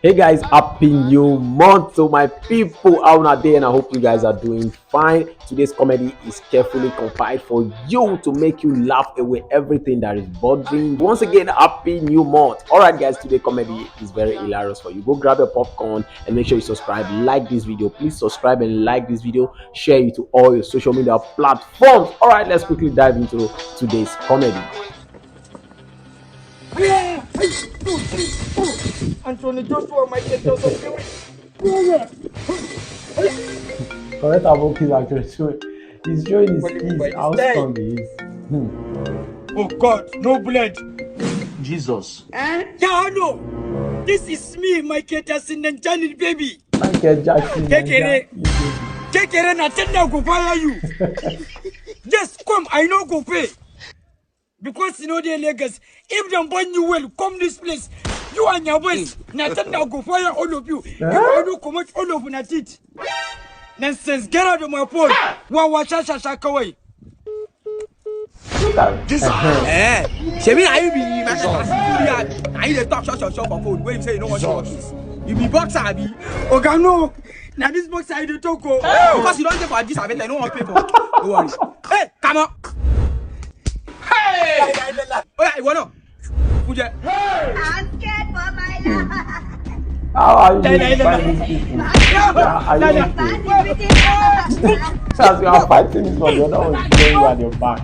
Hey guys, happy new month to my people out there, and I hope you guys are doing fine. Today's comedy is carefully compiled for you to make you laugh away everything that is bothering. Once again, happy new month. All right guys, today comedy is very hilarious for you. Go grab your popcorn and make sure you subscribe, like this video. Please subscribe and like this video, share it to all your social media platforms. All right, let's quickly dive into today's comedy. Anthony Joshua might get us a Correct Aboki is actually showing. He's showing his keys, how strong he is. Oh God, no blood. Jesus. Yeah, no. This is me, Michael Jackson and Janet, baby. Michael Jackson. Take it. And attend now go fire you. Just come, I know go pay. Because you know the Lagos, if them burn you well, come this place. You and your boys, Nathan now go fire all of you. If I do come out all of you, it. Nonsense, get out of my phone. Away. Jesus. Shebi, are you be my I need to talk short on phone. When you say you don't want to watch this, you be boxer, abi. Okay, no. Now this box I do talk. Because you don't pay for this event, I don't want to pay for. Don't worry. Hey, come on. Hey! Oh yeah, Iwundu. Hey! I'm scared for my life. How are you fighting these people? As you are fighting this one, the other one is playing you at your back.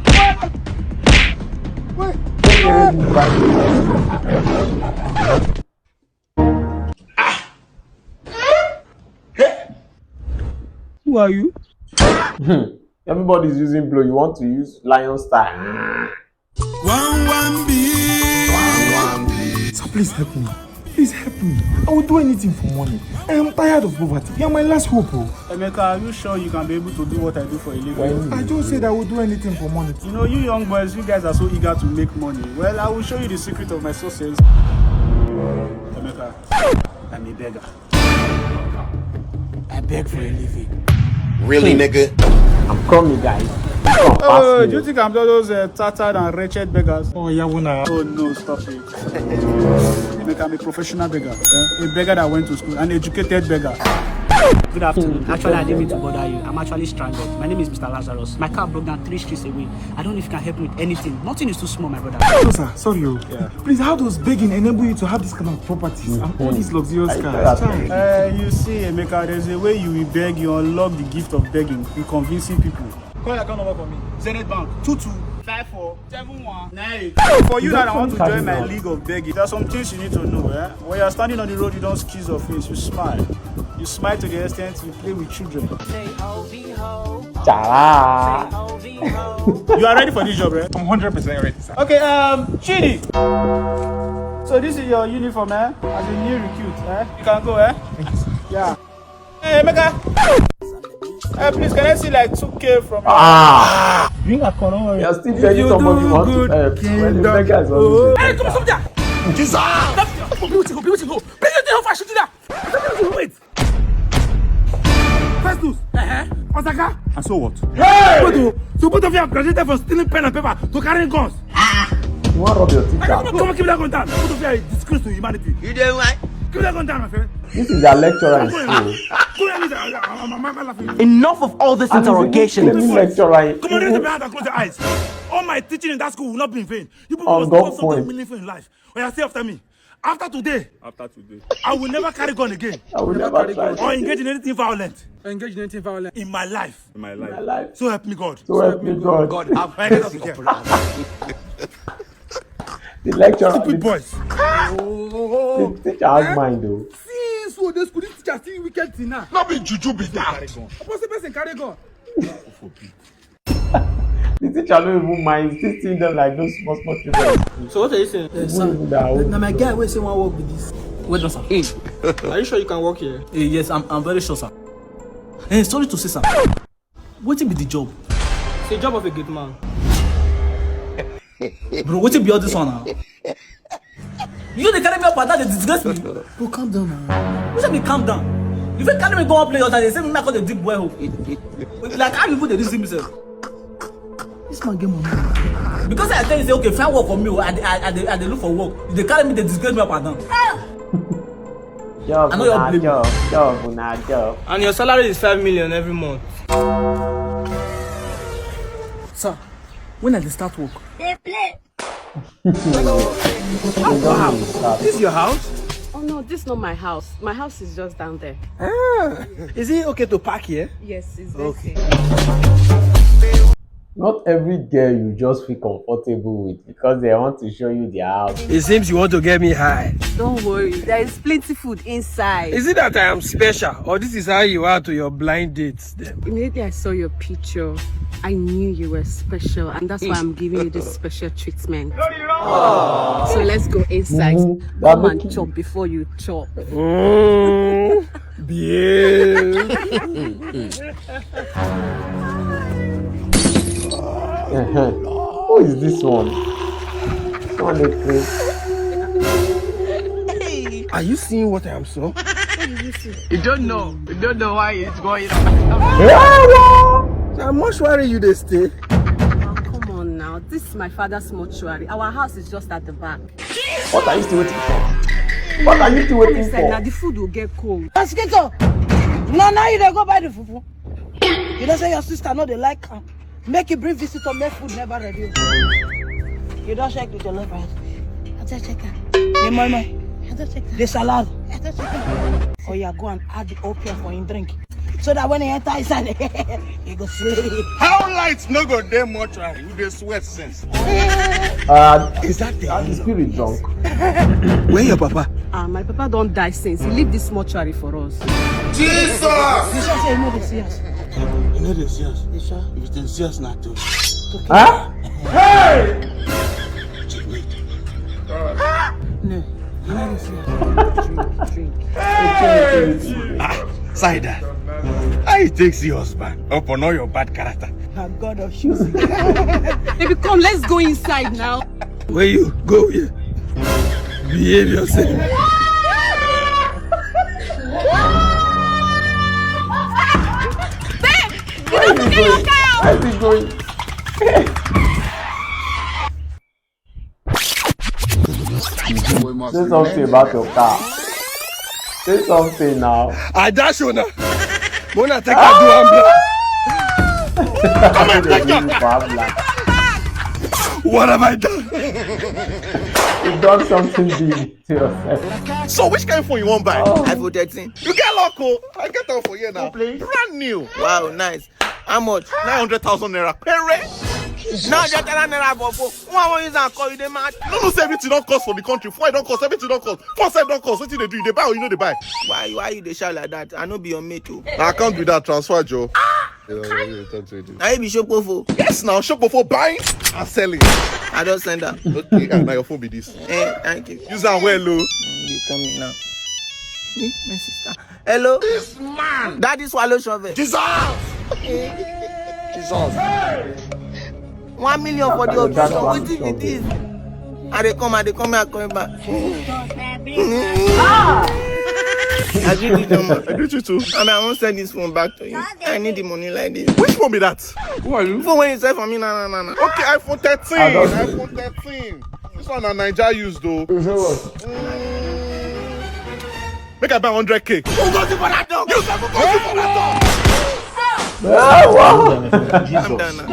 Who are you? Everybody's using blow. You want to use lion style. So please help me. Please help me. I will do anything for money. I am tired of poverty. You are my last hope. Emeka, are you sure you can be able to do what I do for a living? I just said I will do anything for money. You know, you young boys, you guys are so eager to make money. Well, I will show you the secret of my success. Emeka, I'm a beggar. I beg for a living. Really, nigga? I'm coming, guys. Oh, do you think I'm those tattered and wretched beggars? Oh, Yawuna. Oh no, stop it. Emeka, I'm a professional beggar. A beggar that went to school, an educated beggar. Good afternoon. Actually, I didn't mean to bother you. I'm actually stranded. My name is Mr. Lazarus. My car broke down 3 streets away. I don't know if you can help me with anything. Nothing is too small, my brother. No, sir. Sorry. Yeah. Please, how does begging enable you to have this kind of properties and all these luxurious cars? You see, Emeka, there's a way you will beg, you unlock the gift of begging in convincing people. Call your account number for me. Zenith Bank 22547198. For you that I want to join my league of begging, there are some things you need to know. When you're standing on the road, you don't squeeze your face, you smile. You smile to the extent you play with children. You are ready for this job, right? I'm 100% ready, sir. Okay, Chidi. So this is your uniform, as a new recruit, You can go, Yeah. Hey, Emeka. Please, can I see like 2K from you? You're still begging somebody you want to help. When the beggar is always Hey, come on, there. Jesus. Beautiful. Wait. First news. Osaka. And so what? Hey! So both of you have graduated from stealing pen and paper to carrying guns. You want to rob your teacher? Come on, keep that gun down. Both of you are disgrace to humanity. You doing right? Keep that gun down, my friend. This is their lecturer in school. Enough of all this interrogation. Lecturer. Come on, raise your hand and close your eyes. All my teaching in that school will not be in vain. You people must God do point. something meaningful in life. Or you say after me. After today, After I will never carry gun again. I will never try. Or engage in anything violent. In my life. in my life. My life. So help me God. So help me God. God have Right, get up here. The lecturer. Stupid boys. The teacher has mind though. See, so the school teacher see wicked thing now. not be juju be that. What's the person carry gun? The teacher don't even mind. He's still seeing them like those small children. So what are you saying? Now my guy will say one work with this. Wait, no, sir. Are you sure you can work here? Yes, I'm very sure, sir. Sorry to say, sir. What will be the job? It's the job of a good man. Bro, what will be all this one now? You they carry me up and down, they disgrace me. Bro, calm down now. Who should be calm down? If you carry me go up play outside, they say me call the deep well. Like how you put the reason myself? This man get money. Because I tell you say okay, find work for me. I they look for work. They carry me, they disgrace me up and down. Job, I know your blame. job. And your salary is 5 million every month. Sir, when I dey start work? They play. Wow, this is your house? Oh no, this is not my house. My house is just down there. Ah, is it okay to park here? Yes, it's Okay. Not every girl you just feel comfortable with because they want to show you their house. It seems you want to get me high. Don't worry, there is plenty food inside. Is it that I am special, or this is how you are to your blind dates? Then? Immediately I saw your picture, I knew you were special, and that's why I'm giving you this special treatment. So let's go inside. Come and chop before you chop. Bien. Who is this one? This one is crazy. Are you seeing what I am so? You don't know why it's going on. How much worry you they stay? Oh, come on now, this is my father's mortuary. Our house is just at the back. What are you still waiting for? What are you still waiting Now for? the food will get cold. Mosquito! No, now you don't go buy the fufu. You don't say your sister no they like her. Make you bring visitor, make food never ready. You don't check with your love right? I don't check her. Hey, mama. I don't check her. The salad. I don't check her. Oh, yeah, go and add the opium for him drink. So that when he enter inside, he go sleep. How lights no go dey mortuary with the sweat sense? Is that The spirit drunk. Where your papa? My papa don't die since. He leave this mortuary for us. Jesus! You sure say you know the serious? You know the serious? You sure? If it's the serious not too. Huh? No. You know the serious? Drink. Cider. How you take see husband upon all your bad character? I'm God of shoes. Baby, come, let's go inside now. Where you go here? Behave yourself. Where is he going? Where is he going? Say something about your car. Say something now. I dash you now. Mona take a do and What have I done? You done something big to yourself. So which kind of phone you want buy? iPhone 13. You get loco. I get one for you now. Brand new. Wow, nice. How much? 900,000 naira. Pere. Now just tell naira for phone. One more use and call you the mad. No say everything don't cost for the country. Four don't cost. Everything don't cost. 4 cents don't cost. What do? They buy or you know they buy? Why you dey shout like that? I know be your mate too. I can't do that transfer, Joe. I be shopofo. Yes, now shop before buying and selling. I don't send her. Okay, and now your phone be this. Thank you. Use that well, low. You coming now? My sister. Hello. This man. Daddy swallow shovel. Jesus. Jesus. 1 million for the operation. What is this? I dey come back. I greet you, Mama. I greet you too. I won't send this phone back to you. I need the money like this. Which phone be that? Who are you? Phone when you sell for me, nah. Okay, iPhone 13. iPhone 13. This one a Niger used though. Make I buy 100k. Who goes for that dog? You never go for that I'm done now.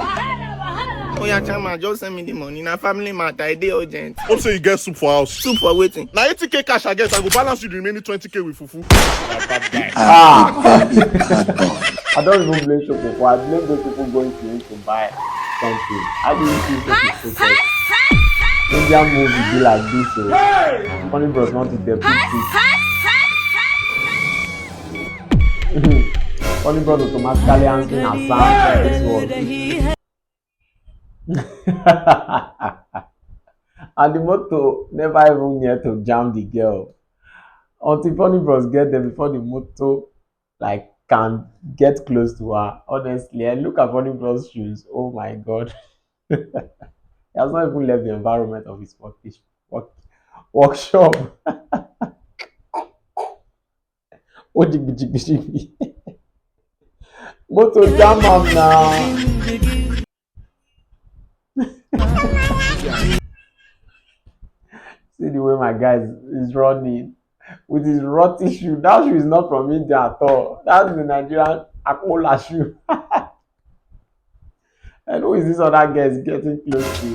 Oh yeah, Chama, just send me the money. Now family matter, I dey urgent. Hope say you get soup for house. Soup for waiting. Now 80k cash I get, I go balance you the remaining 20k with fufu. I don't even blame you people. I blame those people going to him to buy something. I didn't see this so Indian movie be like this. So Funny Bros want to depict Funny Bros automatically answering a sound for this one. And the motor never even near to jam the girl until Funny Bros get there before the motor like can get close to her. Honestly, I look at Funny Bros shoes. Oh my god. He has not even left the environment of his workshop. Oh, jiggy. Motor jam am now. See the way my guy is running. with his rotten shoe. That shoe is not from India at all. That's the Nigerian Akola shoe. And who is this other guy is getting close to?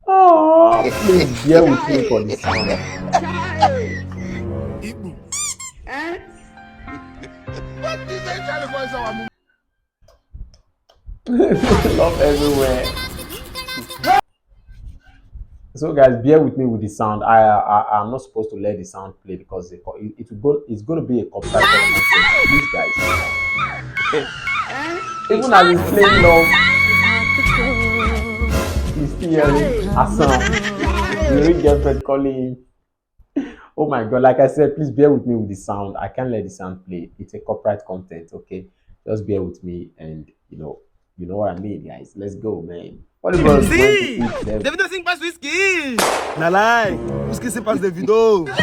Oh, please bear with me for this sound. Love everywhere. So guys, bear with me with the sound. I'm not supposed to let the sound play because it's going to be a copyright content. Please guys. Even as he's playing love, he's still hearing a sound. The real girlfriend calling him. Oh my god, like I said, please bear with me with the sound. I can't let the sound play. It's a copyright content, okay? Just bear with me and you know what I mean, guys. Let's go, man. What about Davido sing pass whiskey. Na lie. Whiskey sing pass Davido. Wait.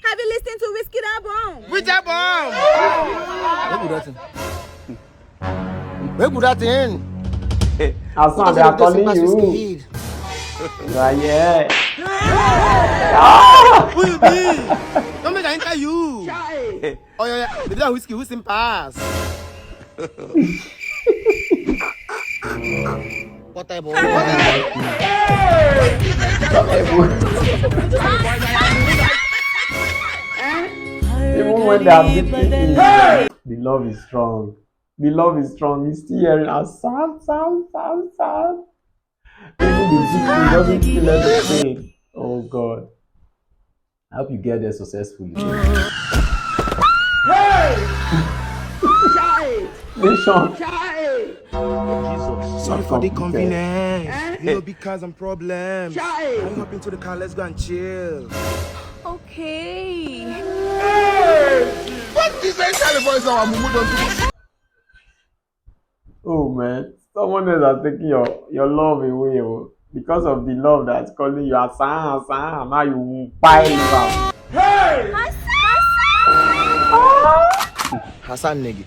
Have you listened to Whiskey That Bomb? Which album? Where good that thing? Hassan, they are calling you. Yeah. Who you be? Don't make I enter you. Oh yeah. Davido whiskey who sing pass. What type of? Even when they are beating me, the love is strong. The love is strong. He's still hearing a sound. Even the victory doesn't feel anything. Oh God. I hope you get there successfully. Nation. Sorry for the convenience. You know, because I'm problems. I'm hop into the car. Let's go and chill. Okay. What is that voice our mumu don't do? Oh man, someone else has taken your love away because of the love that's calling you Hassan. Now you pile him out. Hey! Hassan Negi.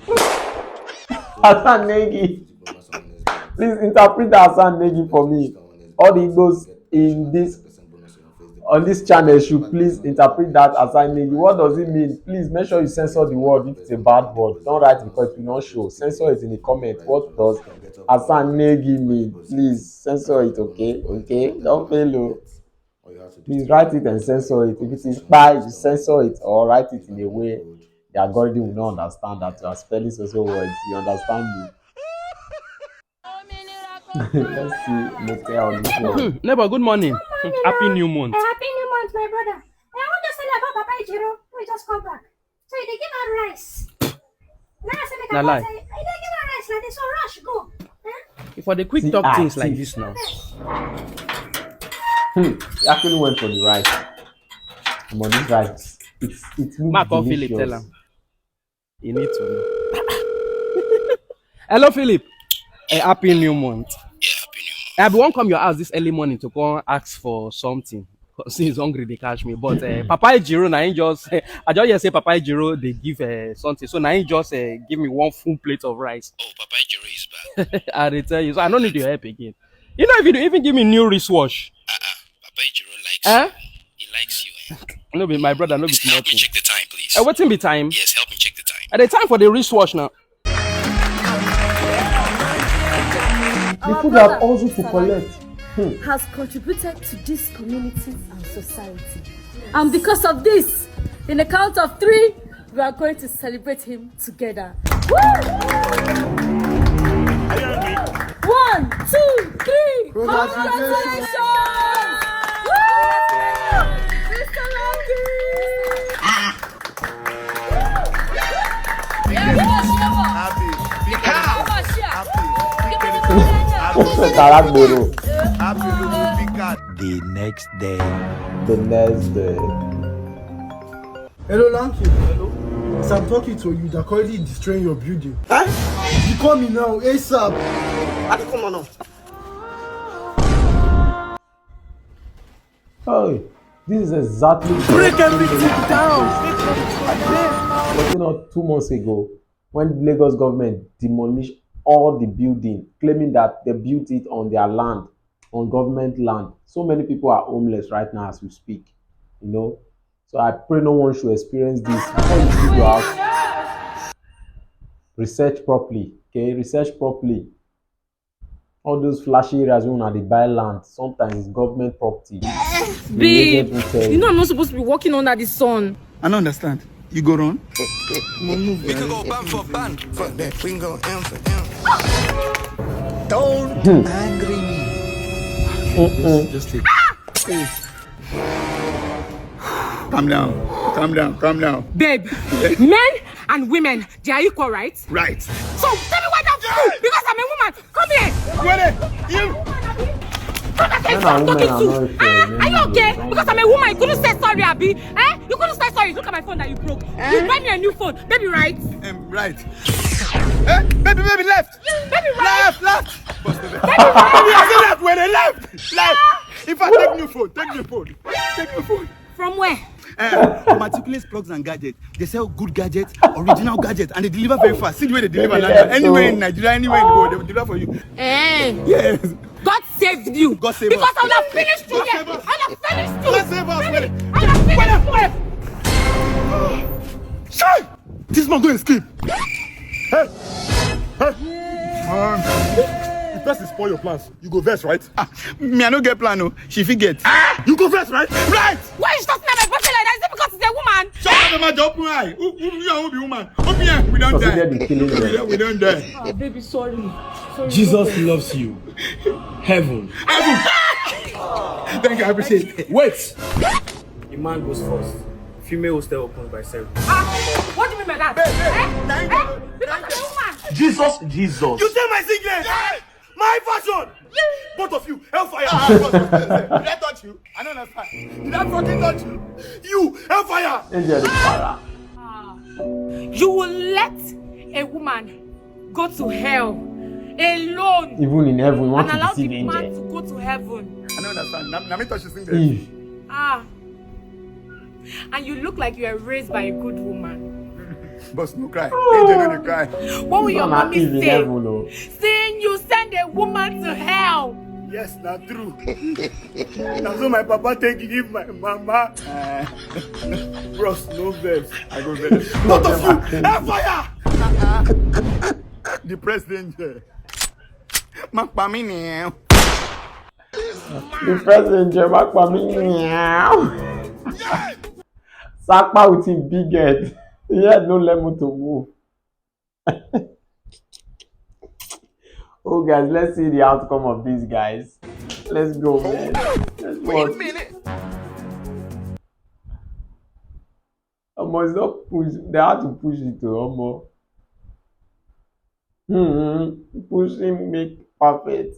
Hassan Negi. Please interpret Hassan Negi for me. All the Igbos on this channel should please interpret that Hassan Negi. What does it mean? Please make sure you censor the word if it's a bad word. Don't write because it will not show. Censor it in the comment. What does Hassan Negi mean? Please censor it, okay? Okay? Don't fail. Please write it and censor it. If it is bad, you censor it or write it in a way the algorithm will not understand that you are spelling social words. You understand me? Let's see motell on this one. Neighbor, good morning. Happy new month. Happy new month, my brother. I want to tell you about Papa Ijiro. We just come back. So they give her rice. Now I say they give her rice. Like they so rush go. For the quick talk things like this now. He actually went for the rice. I'm on this rice. It looks Mark or delicious. Philip, tell him. You need to. Hello, Philip. Happy new month. Yeah, happy new month. I won't come your house this early morning to come ask for something. Because he's hungry, they catch me. But Papa Ijiro, I just say Papa Ijiro, they give something. So now he just give me one full plate of rice. Oh, Papa Ijiro is back. I tell you, so I don't need your help again. You know, if you even give me new wristwatch. Papa Ijiro likes you. He likes you. No, be my brother, no be small. Help me check the time, please. What's in the time? Yes, help me check the time. At the time for the wristwatch now. They could have also to collect. Has contributed to this community and society. And because of this, in the count of 3, we are going to celebrate him together. Woo! 1, 2, 3. Congratulations! Woo! Mr. Longi! The next day. Hello, Lanky. Hello. As I'm talking to you, they're currently destroying your building. Huh? You call me now, ASAP. Come on now. Oh, this is exactly break everything down. But 2 months ago, when Lagos government demolished all the building, claiming that they built it on their land, on government land. So many people are homeless right now as we speak, you know. So I pray no one should experience this. Before you leave your house, research properly, okay? Research properly. All those flashy areas when they buy land, sometimes it's government property. Babe, you know I'm not supposed to be walking under the sun. I don't understand. You go run? We could go band for band. Fuck that. We can go M for M. Don't angry me. Just take. Calm down. Calm down. Calm down. Babe, men and women, they are equal, right? Right. So tell me why that's true. Because I'm a woman. Come here. Wait, you. I'm talking to. Are you okay? Because I'm a woman. You couldn't say sorry, Abby. Eh? You couldn't say sorry. Look at my phone that you broke. You buy me a new phone. Baby, right? Right. Eh? Baby, left. Baby, right? Left. Baby, right? I said left. When they left. If I take new phone. Take new phone. From where? Meticulous plugs and gadgets. They sell good gadgets, original gadgets, and they deliver very fast. See the way they deliver anywhere in Nigeria, anywhere in the world, they will deliver for you. Yes. God saved you. God saved because us. I would have finished you here. I would have finished you. God save us. Really? I would have finished you. Shine! This man going to sleep. Hey! You first spoil your plans. You go verse, right? Me, I don't get plan, no. She forget. You go verse, right? Right! Why is talking about my boyfriend like that? Is it because he's a woman? Shut up, my job, right? Who be woman? Open here. We don't die. We don't die. Oh, baby, sorry. Jesus loves you. Heaven. Thank you, I appreciate it. Wait. The man goes first. Female will stay open by seven. What do you mean by that? Because I'm a woman. Jesus. You tell my sickness. My fashion. Both of you, hellfire. Did I touch you? I don't understand. Did I fucking touch you? You, hellfire. You will let a woman go to hell alone. Even in heaven, you want and to allow deceive the man angel. to go to heaven. I don't understand. Now me touch you sing there. And you look like you are raised by a good woman. But no cry. Angel no cry. What will your mommy say? Saying you send a woman to hell. Yes, not true. Now so my papa take give my mama. Bros, no verse. I go verse. Both of you, hellfire! The president. Makpami now. The president, Makpami now. Sakpa with his big head. He had no lemon to move. Oh, guys, let's see the outcome of this, guys. Let's go, man. Let's go. Wait a minute. Almost not push. They had to push it to almost. Push him, make perfect.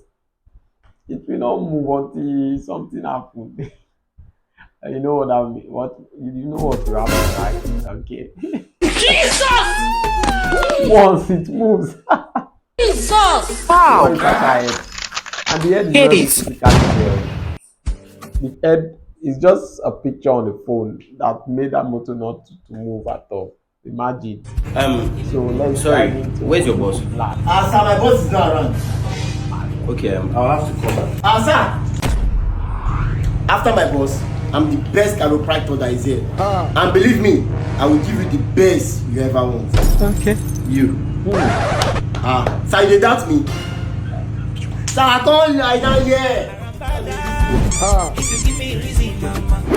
It will not move until something happens. You know what I mean? You know what to happen, right? Okay. Jesus! Once it moves. Jesus! Wow! And the head is the head is just a picture on the phone that made that motor not to move at all. Imagine. So let's sorry. Where's your boss? Sir, my boss is not around. Okay, I'll have to call back. Sir. After my boss, I'm the best chiropractor that is here. And believe me, I will give you the best you ever want. Okay. You. Sir, you doubt me? Sir, I can't lie down here.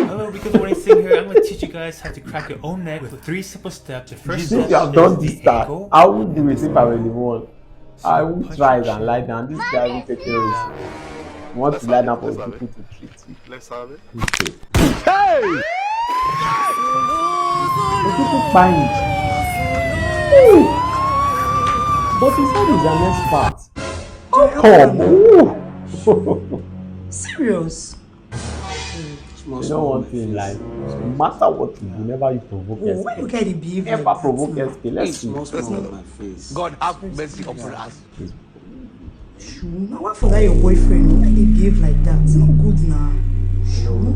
Hello, because when I sing here, I'm going to teach you guys how to crack your own egg with 3 simple steps. The first step you have done this start. I would do it if I were the one. I would try it and lie down. This guy will take care of it. You want to lie down for people to treat you. Let's have it. Hey! The people find it. But he said it's the next part. Come on. Serious? You know one thing in life, no matter what you do, never you provoke SK. When you get the behavior, ever provoke SK. Let's see. My face. God have mercy upon us. now what for that your boyfriend? Why they behave like that? It's not good now.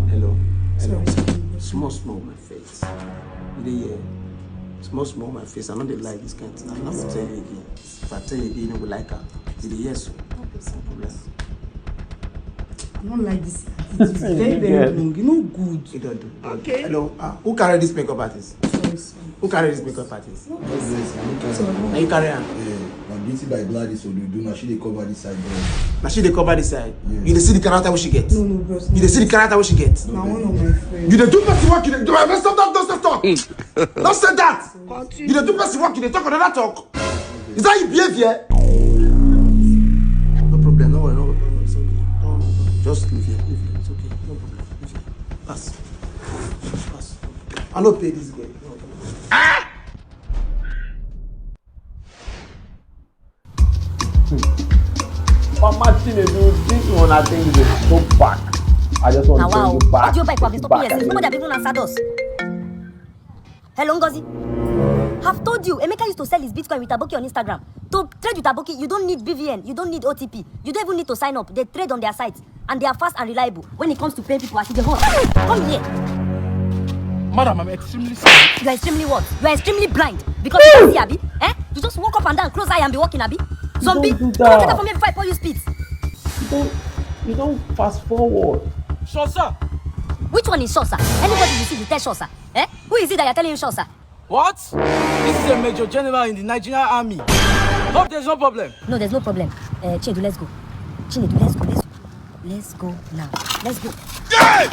Hello. Small, my face. Small my face. I know they like this kind of thing. I have to tell you again. If I tell you again, you will like her. Did you yes? No problem. I don't like this. It's very long. You know good. You don't do. Okay. Hello. Who carried this makeup artist? Who carried this makeup artist? No. Now you carry her? Yeah. Beauty by blood is what you do. Now she they cover this side, bro. Now she they cover this side. Yeah. You they see the character what she gets. No, bro. You they see the character what she gets. Now one of my friends. You they do best work. You they do. Stop that. Don't talk. Don't say that. You they do best work. You they talk another talk. Is that your behavior? No problem. No worry. It's okay. No. Just leave here. It's okay. No problem. Leave here. Pass. I don't pay this guy. Mama chinedu, this one I think is so back. I just want to bring you back. What do you buy for this? Stop here. Nobody have even answered us. Hello, Ngozi. Have told you, Emeka used to sell his Bitcoin with Aboki on Instagram. To trade with Aboki, you don't need BVN, you don't need OTP, you don't even need to sign up. They trade on their site, and they are fast and reliable. When it comes to paying people, I see the whole. Come here. Madam, I'm extremely sorry. You are extremely what? You are extremely blind. Because you can see, Abi. Eh? You just walk up and down, close eye and be walking, Abi. Zombie, come on, take that from me before I pour you spit. You don't fast forward. Shosa. Which one is Shosa? Anybody you see, you tell Shosa. Eh? Who is it that you're telling him Shosa? What? This is a major general in the Nigerian army. Hope there's no problem. No, there's no problem. Chinedu, let's go. Chinedu, let's go. Let's go now. Let's go. Yeah!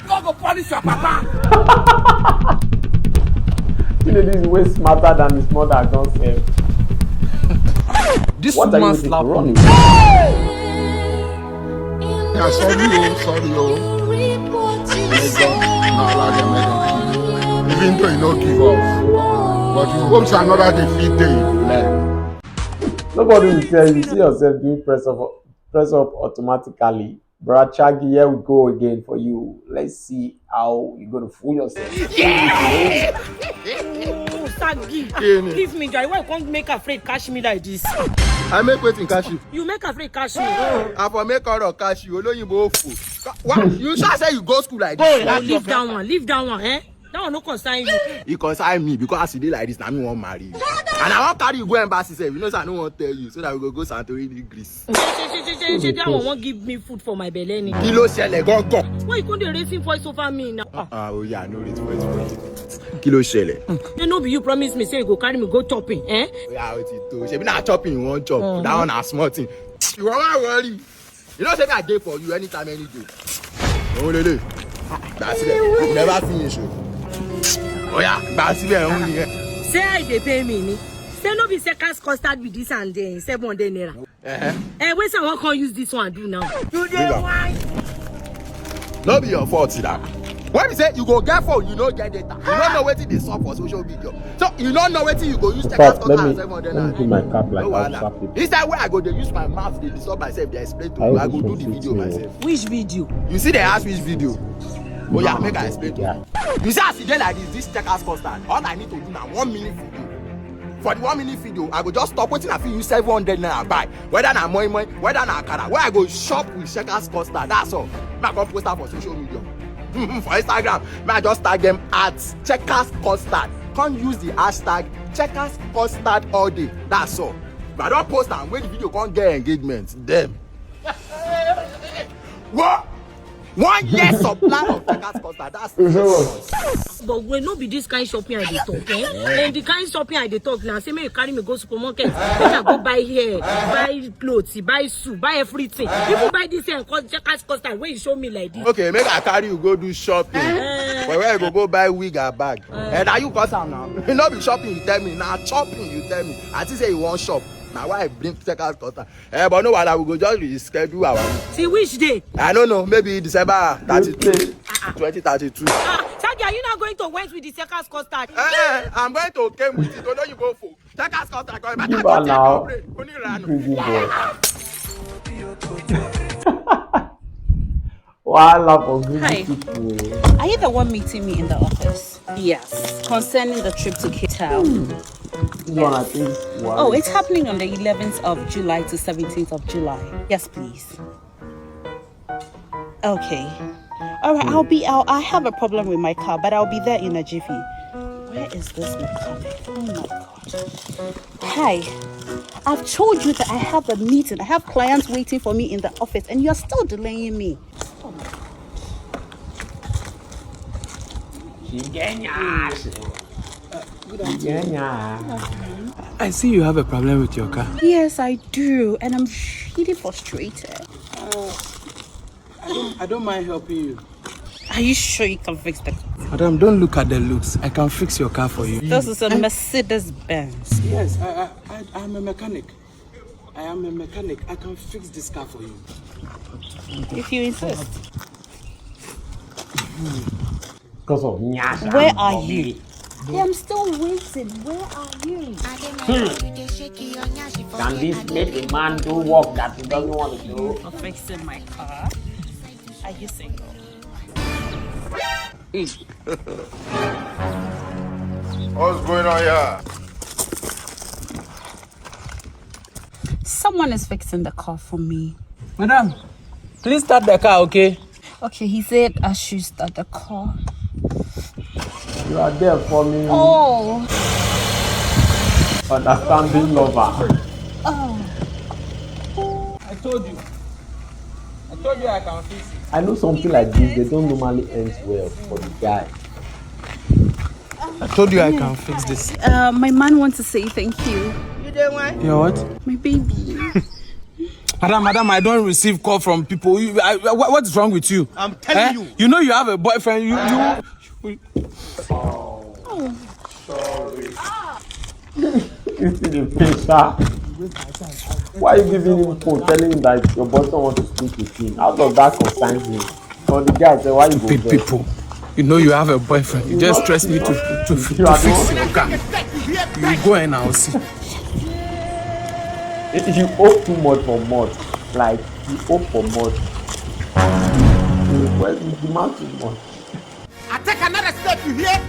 Go punish your papa. Chinedu is way smarter than his mother herself. This what woman slapped me. Yeah, sorry. Even though you don't give up, but you hope to another defeat day. Nobody will tell you. See yourself doing press up automatically. Broda Shaggi, here we go again for you. Let's see how you're gonna fool yourself. Yeah! Oh, Shaggi, leave me, guy. Why you can't make afraid catch me like this? I make waiting cash you. You make afraid catch me. I for make out of cash you. Alone you both. What? You shall say you go school like this? Oh, leave that one. Leave that one, eh? That one no concern you. You concern me because as you dey like this, now me won't marry you. And I won't carry you go embassy. You know, so I don't want to tell you so that we go Santorini, Greece. That one won't give me food for my belly. Kilo shele go. Why you can't racing voice over me now? Oh yeah, no race voice for you. Kilo shele. You know, you promise me say you go carry me go chopping, eh? Yeah, what it do? She be not chopping, you won't chop. That one a small thing. You won't worry. You know, say I dey for you anytime, any day. Oh lele. That's it. You never finish. Oh yeah, that's it. Say I dey pay me. Say no be second custard with this and then 700 naira. Where someone can use this one do now? You dey why? No be your fault, that. When we say you go get phone, you don't get data. You don't know what it is up for social media. So you don't know what you go use second custard and 700 naira. Let me do my cap like I'll slap it. This time where I go, they use my mouth, they disturb myself, they explain to you. I go do the video myself. Which video? You see they ask which video. Oh yeah, make I explain to you. You see as you dey like this checkers custard. All I need to do now 1 minute video. For the 1 minute video, I go just stop waiting I feel use 700 naira buy. Whether na moi, whether na akara. Where I go shop with checkers custard. That's all. I go post that for social media. For Instagram, I just tag them at checkers custard. Can't use the hashtag checkers custard all day. That's all. But I don't post and when the video can't get engagement. Them. What? 1 year supply of checkers custard. That's but when no be this kind shopping I dey talk, eh? And the kind shopping I dey talk now, say me you carry me go supermarket, make I go buy hair, buy clothes, buy shoe, buy everything. People buy this here and call checkers custard when you show me like this. Okay, make I carry you go do shopping. But where I go buy wig or bag. And now you cause am now. You no be shopping, you tell me. Now chopping, you tell me. I think say you want shop. Now why I bring checkers custard? But no while I will go just reschedule our. See which day? I don't know. Maybe December 32, 2032. Shaggi, are you not going to went with the checkers custard? I'm going to came with it. Don't know you go for checkers custard. Give her now. Hi. Are you the one meeting me in the office? Yes. Concerning the trip to Cape Town. Yes. Oh, it's happening on the 11th of July to 17th of July. Yes, please. Okay. All right, I'll be out. I have a problem with my car, but I'll be there in a jiffy. Where is this mechanic? Oh my god. Hi. I've told you that I have a meeting. I have clients waiting for me in the office and you're still delaying me. Oh my god. I see you have a problem with your car. Yes, I do. And I'm really frustrated. I don't mind helping you. Are you sure you can fix the car? Madam, don't look at the looks. I can fix your car for you. This is a Mercedes Benz. Yes, I'm a mechanic. I am a mechanic. I can fix this car for you. If you insist. Because of Nyasha. Where are you? Yeah, I'm still waiting. Where are you? Can this make a man do work that he doesn't want to do? For fixing my car. Are you single? What's going on here? Someone is fixing the car for me. Madam, please start the car, okay? Okay, he said I should start the car. You are there for me. Oh. Understanding lover. Oh. I told you I can fix it. I know something like this, they don't normally end well for the guy. I told you I can fix this. My man wants to say thank you. You did what? You what? My baby. Madam, I don't receive call from people. What's wrong with you? I'm telling you. You know you have a boyfriend. You. Oh. Sorry. You see the picture? Why are you giving him phone, telling him that your boyfriend wants to speak with him? How does that concern him? So the guy said, why you go there? People, you know you have a boyfriend. You just stress me to fix your car. You go and I'll see. You hope too much for much. Like, you hope for much. You demand too much. I take another step, you hear?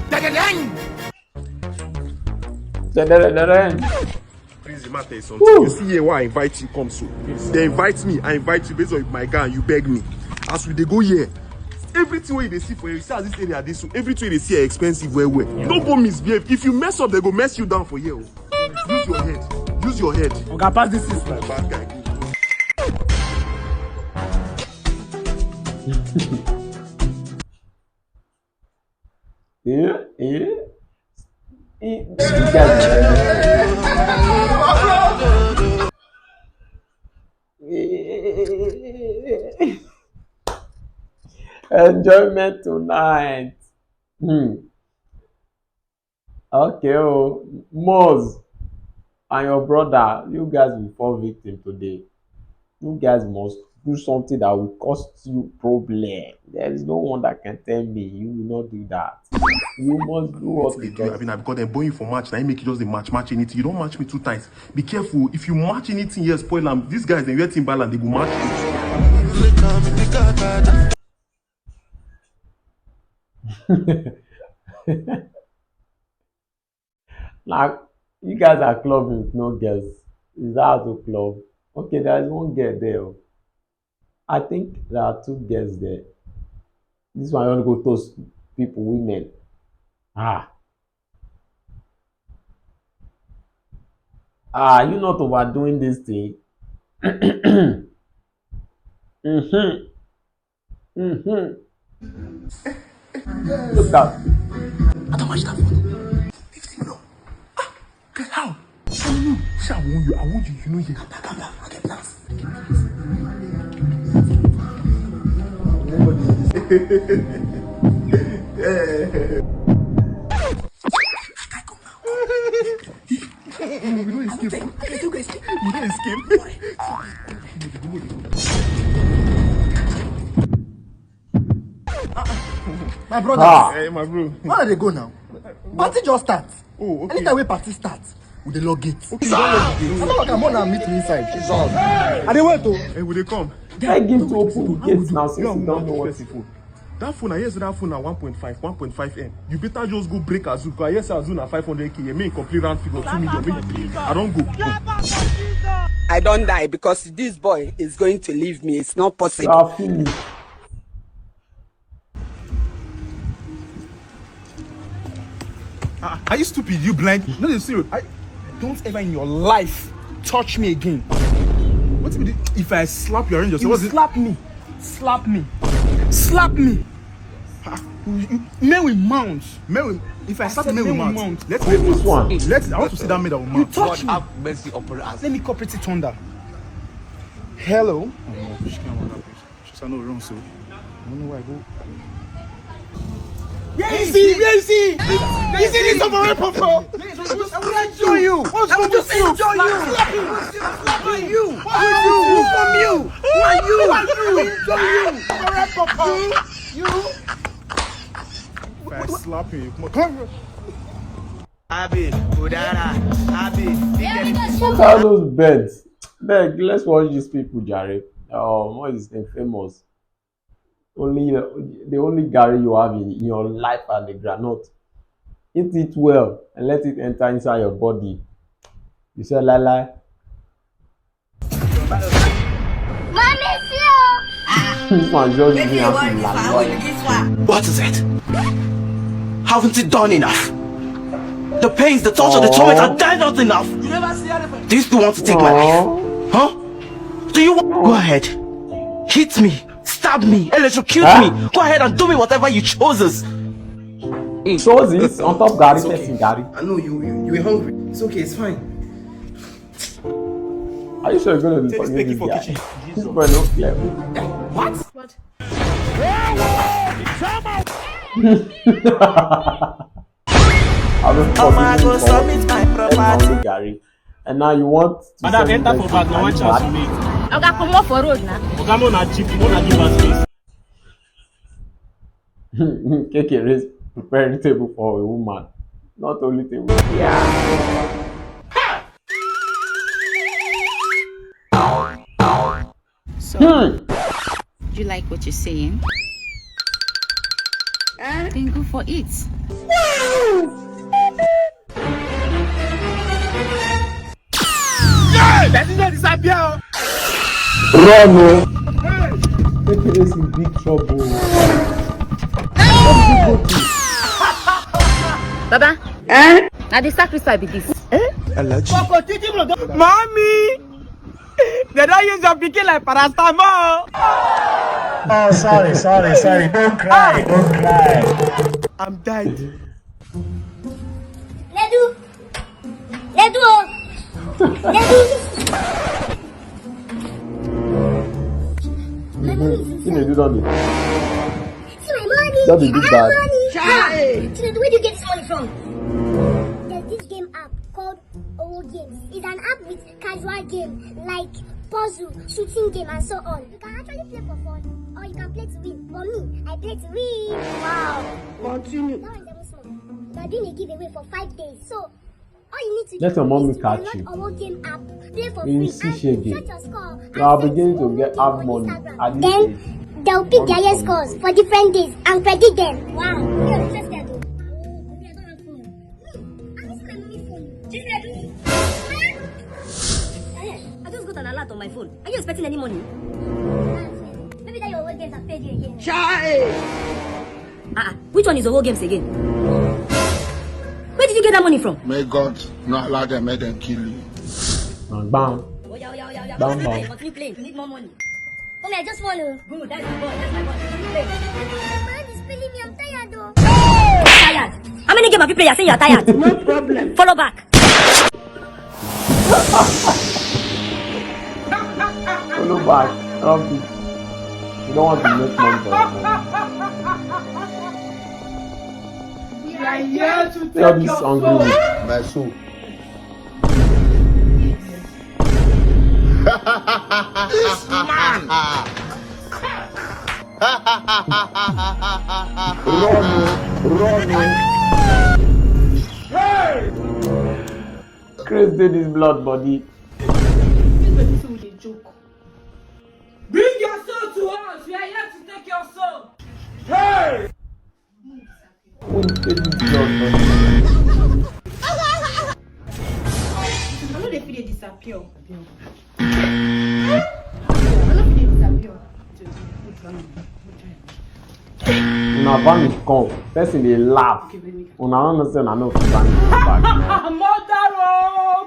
Please, the matter is something. You see here why I invite you, come so. They invite me, I invite you based on my guy, and you beg me. As we they go here, everything where they see for you, see as this area this, everything they see are expensive where. No go misbehave. If you mess up, they go mess you down for here. Use your head. Use your head. Okay, pass this is my bad guy. Enjoyment tonight. Okay, Moz and your brother, you guys will fall victim today. You guys must do something that will cost you problem. There is no one that can tell me you will not do that. You must do what they do. I mean, I've got them going for match. Now you make it just the match anything. You don't match me 2 times. Be careful. If you match anything here, spoil them. These guys, they wear Timberland and they go match you. Like, you guys are clubbing with no girls. Is that how to club? Okay, there is one girl there. I think there are 2 girls there. This one I want to go toast people, women. You not overdoing this thing. Look out. I don't watch that phone. 15 no. How? I want you. You know you. Calm down. I get plans. We don't escape. We don't escape. My brother. Hey, my bro. Where do they go now? Party just start. Oh, okay. Anytime we party start, we dey log it. Okay, I'm not gonna come on and meet me inside. I dey wait though. Hey, will they come? I give to open the gates now since you don't know what. That phone, I hear that phone at 1.5M. You better just go break Azu. Because I hear Azu at 500K. You make complete round figure 2 million. I don't go. I don't die because this boy is going to leave me. It's not possible. Are you stupid? You blind? No, you're serious. Don't ever in your life touch me again. What's with it? If I slap you, arrange yourself. Slap me. Slap me. Slap me. Men with mounts. If I slap men with mounts, let's make this one. I want to see that man that will mount. You touch me. Have mercy upon us. Let me cooperate it thunder. Hello. She's not wrong, so I don't know where I go. Where is he? You see this over here, Papa? I will enjoy you. What's wrong with you? Who are you? Who are you? Enjoy you. Alright, Papa. You. If I slap you, come on. Abi, Udara, Abi. What are those beds? Beg, let's watch these people, Jared. What is his name? Famous. The only Gary you have in your life and the granite. Eat it well and let it enter inside your body. You say Lala. This one just me asking What is it? Haven't you done enough? The pains, the torture, the torment are not enough. Do you still want to take my life? Huh? Do you want? Go ahead. Hit me. Stab me, electrocute me. Go ahead and do me whatever you chooses. Chooses on top Gary, okay. Gary. I know you were hungry. It's okay, it's fine. Are you sure you're gonna do this guy? This boy no clear. What? I will submit my property, Gary. And now you want to Madam, enter for back. No one chance to me. I got come off for road now. Ogamo na cheap. You wanna give us space? Keke raise preparing table for a woman, not only table. Yeah. So, do you like what you're saying? Then go for it. That is not disappear. Run, Keke is in big trouble. Baba, now the sacrifice be this. Mommy! They don't use your pikin like paracetamol. Oh, sorry. Don't cry. I'm dead. Ledu. Chinedu don't it. See my money. That be big bad. Chinedu, where do you get this money from? There's this game app called Ogb Games. It's an app with casual game like puzzle, shooting game, and so on. You can actually play for fun, or you can play to win. For me, I play to win. Wow. Continue. That one is small. We are doing a giveaway for 5 days, so all you need to let do your mommy is to catch download you. Ogb Game app, play for You free, see and Shaggi. set your score. You are beginning to get have money. Then they'll pick their year scores for different days and predict them. Wow. You're interested though. Okay, I don't have phone. I miss my mommy's phone. I just got an alert on my phone. Are you expecting any money? Maybe that your Ogb Games have paid you again. Which one is Ogb Games again? Where did you get that money from? May God not allow them, make them kill you. Bam. Bam. Continue playing. You need more money. Mommy, I just want to. Good, that's my boy. Continue playing. My mind is feeling me. I'm tired though. Tired? How many games have you played? You're saying you're tired. No problem. Follow back. Follow back. You don't want to make money for yourself. We are here to take Tell this your hungry soul. My soul. This man! Run. Hey! Chris did his blood body. Bring your soul to us. We are here to take your soul. Hey! Who did his blood body? I know they feel they disappear. I know they disappear. Una vanish come. Person dey laugh. Una don't know say una no fit vanish back. Mother,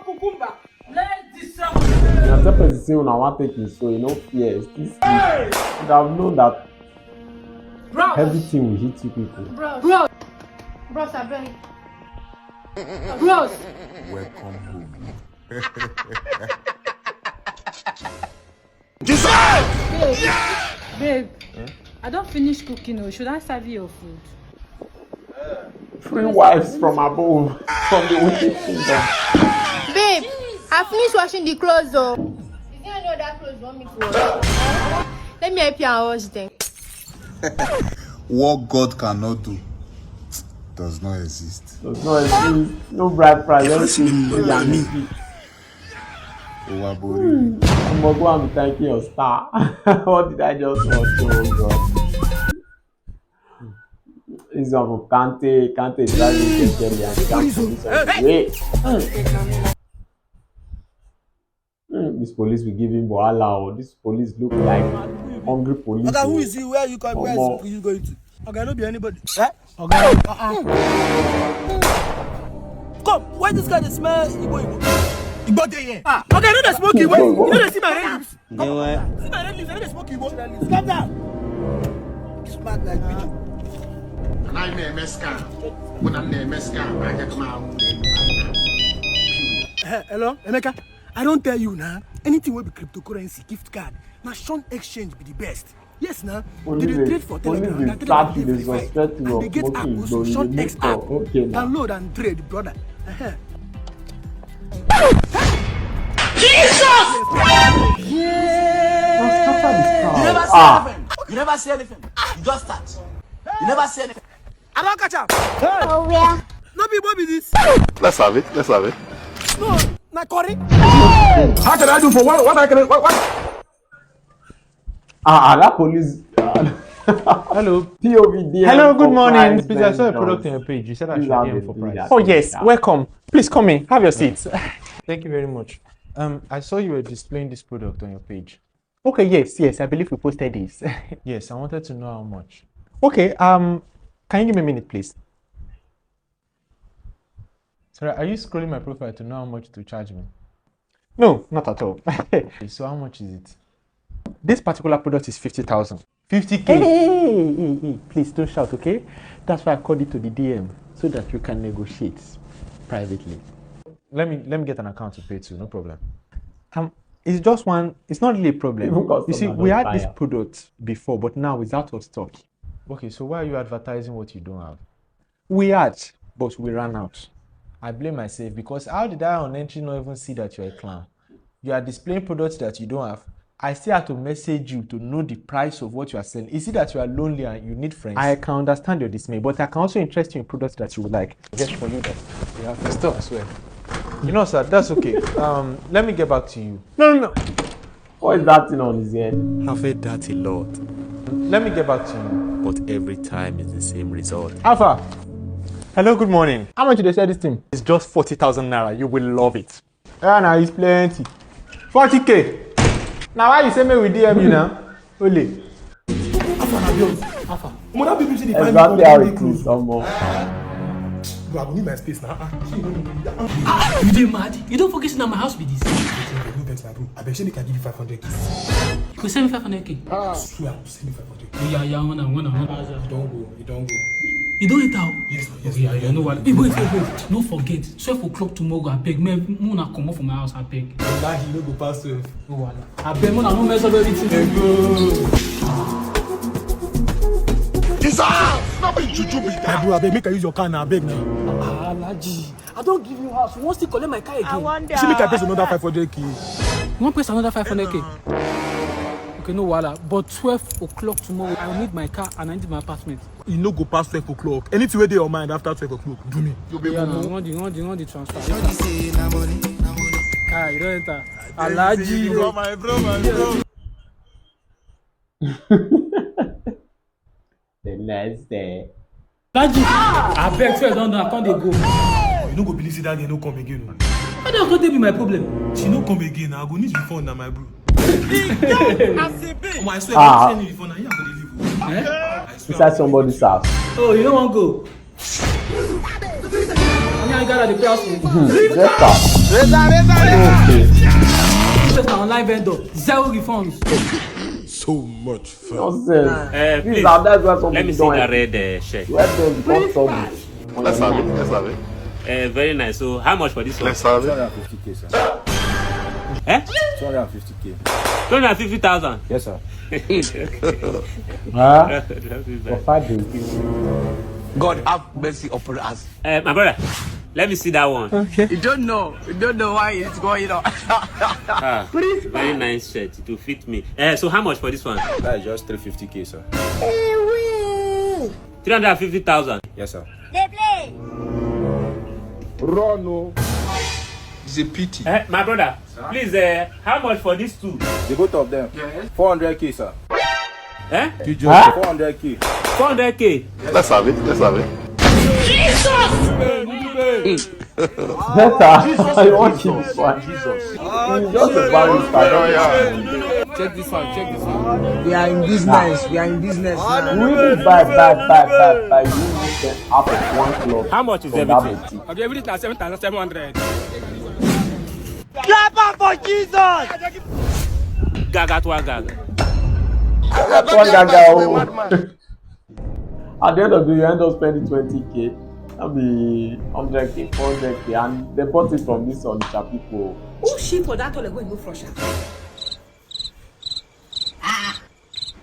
cucumber. Let this Na tell person say una wan take it so you no fear. Still sleep. You have known that everything will hit you people. Bros, I beg. Bros. Welcome home. Babe, I don't finish cooking. Or should I serve you your food? 3 wives from above, from the wicked kingdom. Babe, I finished washing the clothes though. Is there any other clothes you want me to wash? Let me help you and wash them. What God cannot do does not exist. Does not exist. No bride price. Just me. Owabori. I'm gonna go and be thanking your star. What did I just watch? Oh God. This one from Kante driving Kelly and can't police on the way. This police will give him Boala. This police look like hungry police. Okay, who is he? Where are you coming? Where is he going to? Okay, don't be anybody. Eh? Okay. Come, why this guy smell Igbo dey here? Okay, you know they smoke Igbo. You know they see my red lips. See my red lips. I know they smoke Igbo. Calm down. Smart like me. I name Meska. When I name Meska, I get my. Hello, Emeka. I don't tell you now. Anything will be cryptocurrency, gift card. Now, Sean exchange be the best. Yes, now. They trade for Telegram. They get apples. Sean X app. Download and trade, brother. Jesus! Yeah! You never say anything. You just start. You never say anything. I don't catch up. Oh, where? No be what be this? Let's have it. Let's have it. No, not Cory. How can I do for what? What? That police. Hello. POV. Hello, good morning. Please, I saw a product on your page. You said I should DM for price. Oh, yes. Welcome. Please come in. Have your seats. Thank you very much. I saw you were displaying this product on your page. Okay, yes. I believe we posted this. Yes, I wanted to know how much. Okay, can you give me a minute, please? Sorry, are you scrolling my profile to know how much to charge me? No, not at all. So how much is it? This particular product is 50,000. 50K? Hey, please don't shout, okay? That's why I called it to the DM, so that you can negotiate privately. Let me get an account to pay to, no problem. It's just one, it's not really a problem. You see, we had this product before, but now it's out of stock. Okay, so why are you advertising what you don't have? We had, but we ran out. I blame myself because how did I on entry not even see that you're a clown? You are displaying products that you don't have. I still have to message you to know the price of what you are selling. Is it that you are lonely and you need friends? I can understand your dismay, but I can also interest you in products that you would like. Just for you that you have the stock as well. You know, sir, that's okay. Let me get back to you. No. What is that thing on his head? I've heard that a lot. Let me get back to you. But every time it's the same result. Alpha. Hello, good morning. How much did they sell this thing? It's just 40,000 naira. You will love it. Yeah, now it's plenty. 40K. Now why you say me with DM you now? Only. Alpha. Exactly how it is, someone. Bro, I will need my space now. You dey mad? You don't focus on my house with this. I bet you can give you 500K. You go send me 500K. I swear, I'll send you 500K. Yeah, one. You don't go. You don't eat out? Yes. You know what? Wait. Don't forget. 12 o'clock tomorrow, I beg. Mona come up from my house, I beg. Wallahi, you no go pass 12. Oh, voilà. I beg, Mona, no mess up everything. Jesus! Not be juju be that. Bro, I beg, make I use your car now, I beg now. Alaji, I don't give you house. You want to collect my car again? I wonder. You see, make I pay another 500K. You want to pay another 500K? Okay, no wala. But 12 o'clock tomorrow, I will need my car and I need my apartment. You no go past 12 o'clock. Anything where they your mind after 12 o'clock, do me. You want the transfer. You don't enter. Alaji. My bro. The next day. Alaji, I beg 12 don't know. I can't go. You no go believe that they no come again. How don't go be my problem? She no come again. I go need refund now, my bro. I swear, I send you refund. I go deliver. I swear. inside somebody's house. Oh, you don't want to go? I got the pay house. This is an online vendor. 0 refunds. So much fun. Nonsense. Please, That's what let me see don't the have. red shirt. Let's have it. Let's have it. Very nice. So, how much for this one? Let's have it. 250k, sir. Eh? 250k. 250,000. Yes, sir. For 5 days. God have mercy upon us. My brother, let me see that one. Okay. You don't know why it's going on. Very nice shirt. It will fit me. So how much for this one? That is just 350k, sir. 350,000. Yes, sir. They play. Rono. It's a pity. My brother, please, how much for these two? The both of them. Yes. 400k, sir. 400k. 400k. Let's have it. Let's have it. Jesus! Better. I want this one. Jesus. Just a barrister. Check this one. We are in business. We are in business. We will buy. You can half of 1 club. How much is everything? Okay, everything is 7,700. Clap up for Jesus! Gaga to a gaga. At the end of the year, you end up spending 20k. That'll be 100k, 400k, and they bought it from this on people. Who shit for that toilet when no flush?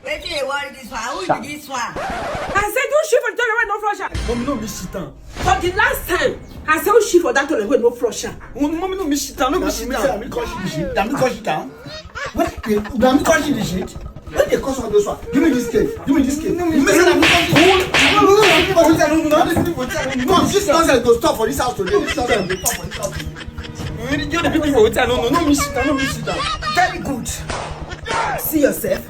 Wait till you want this one. Who is this one? I said, don't shit for the toilet when no flusher. Mommy, no miss shit down. For the last time, I said, don't shit for that toilet when no flusher. Mommy, no miss shit down. No miss shit down. Let me call shit. Let me call shit down. What? Let me call shit shit. Let me call some of those one. Give me this cake. Give me this cake. No, this nonsense go stop for this house today. This nonsense go stop for this house today. You're the people for hotel. No miss shit down. No miss shit down. Very good. See yourself.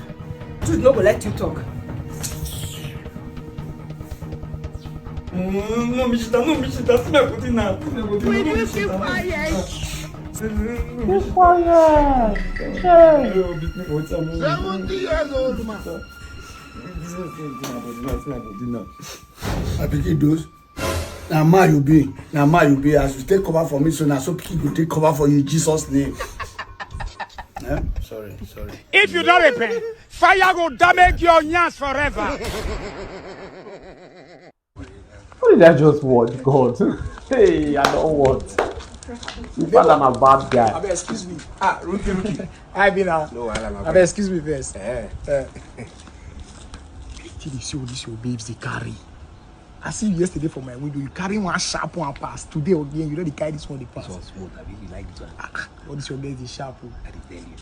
Dude, no go let you talk. No miss shit down. No miss shit down. No go now. We will keep quiet. Keep quiet. 70 years old man. I pick those. Now ma you be as you take cover for me, so now so pick go take cover for you in Jesus' name. Sorry. If you don't repent, fire will damage your yans forever. What did I just watch? God. Hey, I don't want. You feel I'm a bad guy. Excuse me. Rukky. I be now. No, excuse me first. This your babes they carry. I see you yesterday from my window. You carry one sharp one pass. Today again, you know they carry this one they pass. This one smooth. I really like this one. What is your guys the sharp one? I tell you,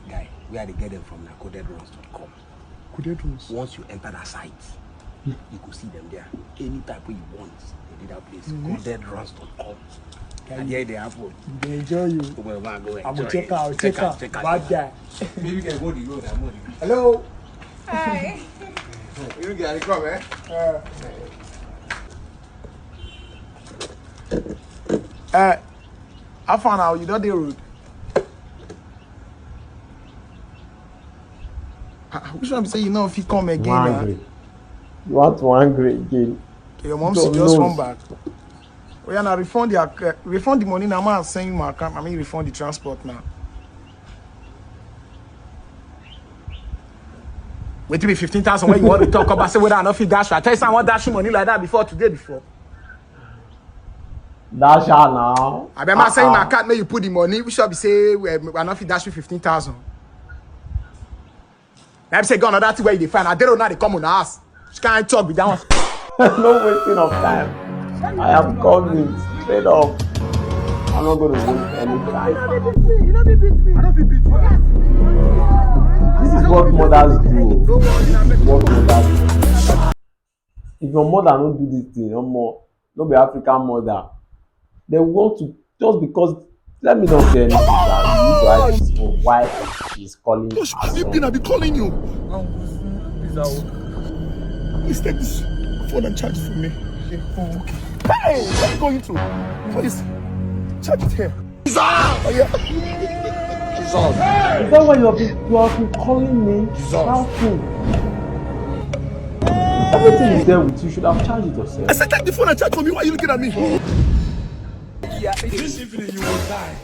guy, where they get them from? Now codedruns.com. Codedruns. Once you enter that site, you could see them there. Any type you want, they did that place. Codedruns.com. And here they happen. They enjoy you. Well, man, go I'm gonna check out. Bad guy. Maybe you can go the road. I'm going. Hello. Hi. You get it, come, I found out you don't the road. Which one say you know if he come again? You want to angry again? Okay, your mom should just come back. We are now refund the money now. I'm saying my account. I mean refund the transport now. Wait till be 15,000 when you want to talk about say whether or not if you dash. I tell you someone dashing money like that before. Dash her now. I be saying my account. May you put the money. We should be say we are not if dash you 15,000. I say go another thing where you find. I don't know they come on us. She can't talk with that one. No wasting of time. I am coming straight up. I'm not going to waste any time. This is what mothers do. If your mother don't do this thing, no be African mother. They want to just because. Let me not say anything that you need to ask this for why she's calling. I'll be calling you. Please take this phone and charge it for me. Okay. Hey, what are you going through? Please, charge it here. Oh, yeah. Is that why you have been calling me? How soon? Everything is there with you. You should have charged it yourself. I said take the phone and charge for me. Why are you looking at me? This evening you will die.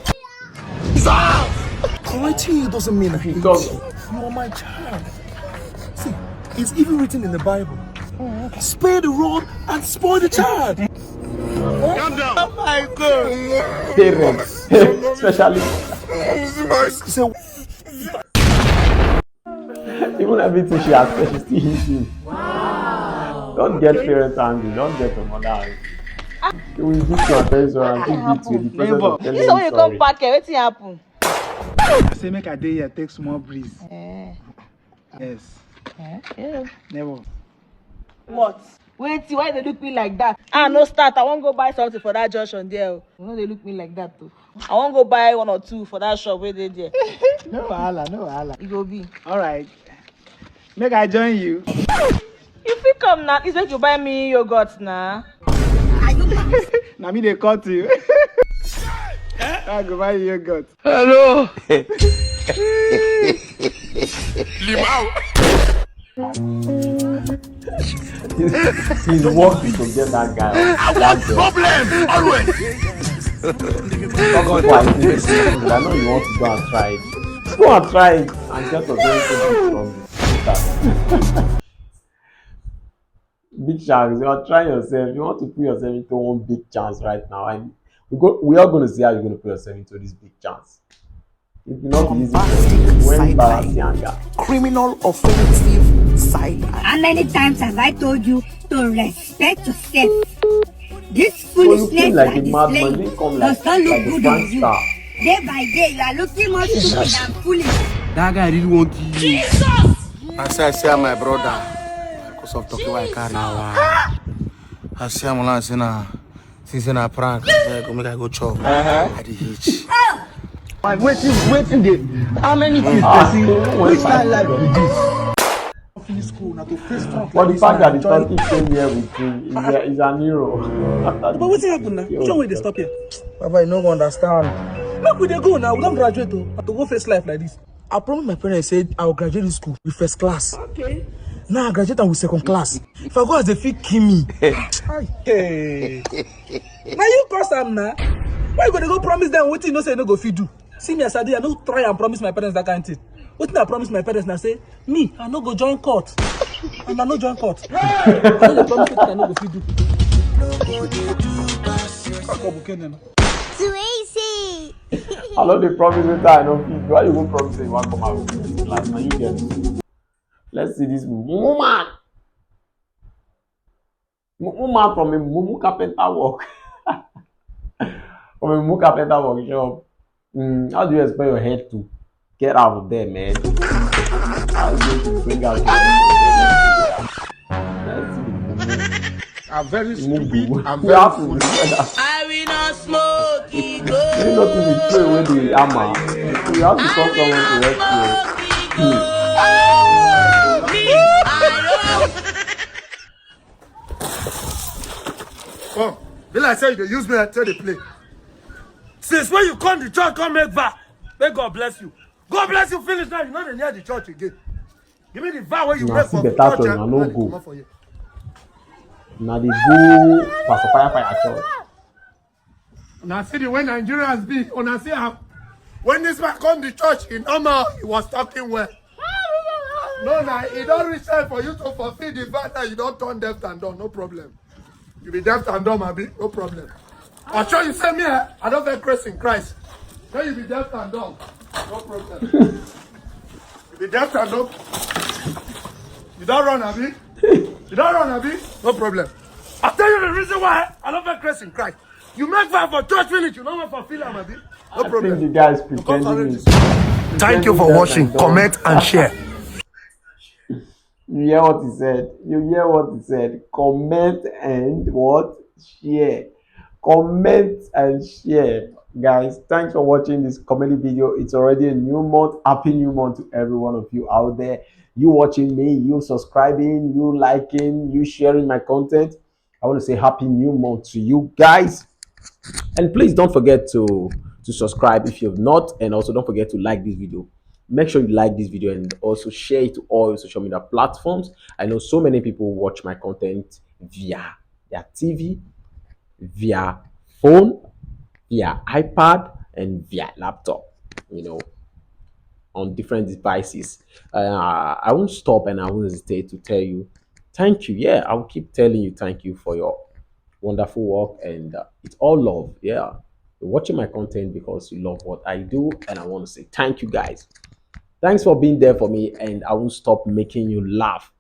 Correcting you doesn't mean I hate you. You are my child. See, it's even written in the Bible. Spare the rod and spoil the child. Calm down. Oh my God. Parents, especially. Even everything she has said, she still hits you. Wow. Don't get parents angry. Don't get your mother angry. You will beat your attention and keep beat you in the process of telling This one you you sorry. come back here. Wetin happen? I say make a day here, take small breeze. Yes. Yeah. Never. What? Wait, why they look me like that? Ah, no start. I won't go buy something for that junction there. You know they look me like that too. I won't go buy 1 or 2 for that shop where they there. No wahala, no wahala. You go be. All right. Make I join you. You fit come now. It's like you buy me yogurt now. Now me they cut you. I go buy you yogurt. Hello. He's working to get that guy off. That Problem always. I know you want to go and try it. Go and try it and get a very good from it. Big chance. You are trying yourself. You want to put yourself into one big chance right now, and we are going to see how you're going to put yourself into this big chance. It will not be easy for you when you balance the anger. Criminal offensive sideline. How many times have I told you to respect yourself? This So you foolishness came like a you madman. are You displaying come does like not look a good fan on you. star. Day by day, you are looking more stupid and foolish. That guy really want to you. I say my brother. Because of talking I carry now. I say I'm not saying since in a prank. I go make I go chop. At the hitch. I'm waiting there. How many things which kind life is this? Finish school now to face front. But the fact that the turkey came here with him is an hero. But what's happened now? Which one way they stop here? Papa, you don't understand. Look, we they go now. We don't graduate to go face life like this. I promised my parents said I will graduate this school with first class. Okay. Now I graduate with second class. If I go as a fit kill me. Hey. Now you cause them now. Why you gonna go promise them what you know say you no go fit do? See me as I did, I no try and promise my parents that kind of thing. What I promise my parents now say, me, I no go join court. And I no join court. I no promise that I no go fit do. Too easy. I know they promise me that I don't feel. Why you go promise me you want to come out with this class? Now you get it. Let's see this woman. Woman from a Mumu carpenter work. From a Mumu carpenter workshop. How do you expect your head to get out of there, man? How do you bring out your head? Let's see the I'm very stupid. I'm we very have to foolish. I will not smoke it. you know to throw away the hammer. So you have to call someone to rescue you. Oh, be like say you use me and tell the play. Since when you come to church, come make vow. May God bless you. God bless you. Finish now. You're not near the church again. Give me the vow where you Now make see for better church. to you, no go. Now they go Pastor Fire church. Now see the way Nigerians be. When I see how when this man come to church in normal, he was talking well. No, now it don't reach time for you to fulfill the vow. Now you don't turn deaf and dumb. No problem. You be deaf and dumb, Abi. No problem. I'm sure you say me, I don't get grace in Christ. Then you be deaf and dumb. No problem. You be deaf and dumb. You don't run, Abi. You don't run, Abi. No problem. I'll tell you the reason why I don't get grace in Christ. You make vow for church finish, you don't want to fulfill them, Abi. No problem. I think the guy is pretending. Thank you for watching. Comment and share. You hear what he said? You hear what he said? Comment and what? Share. Comment and share. Guys, thanks for watching this comedy video. It's already a new month. Happy new month to every one of you out there. You watching me, you subscribing, you liking, you sharing my content. I want to say happy new month to you guys. And please don't forget to subscribe if you have not. And also don't forget to like this video. make sure you like this video and also share it to all your social media platforms. I know so many people watch my content via their TV, via phone, via iPad, and via laptop, on different devices. I won't stop and I won't hesitate to tell you thank you. Yeah, I will keep telling you thank you for your wonderful work, and it's all love. Yeah, you're watching my content because you love what I do, and I want to say thank you, guys. Thanks for being there for me, and I won't stop making you laugh.